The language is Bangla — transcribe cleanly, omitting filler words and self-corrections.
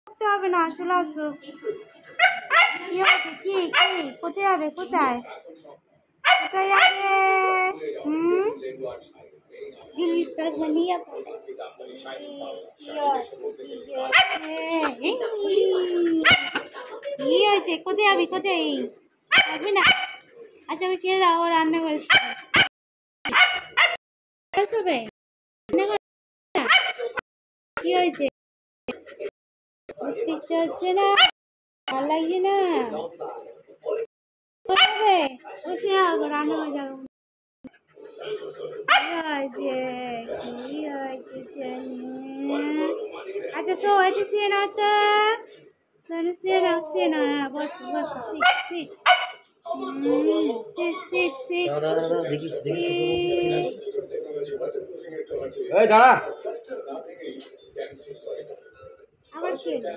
করতে হবে না, চলে আসো। কি হয়েছে? কি কি কোথায় যাবে? কোথায় কোথায় যাবে? হুম, কি হয়েছে? কোথায় যাবি? কোথায় যাবি না? আচ্ছা ওই ছেড়ে দাও, ও রান্না করেছে। কি হয়েছে? বুঝতে ইচ্ছা হচ্ছে না, ভালো লাগছে না, হবে বসে যাবো, রান্না হয়ে যাবো। কি হয়েছে? আচ্ছা শো, একটু শুয়ে নাও তো, শুয়ে নাও, শুয়ে নাও, বস বস, sit sit, sit sit sit, এই দাঁড়া। আবার কি হলো?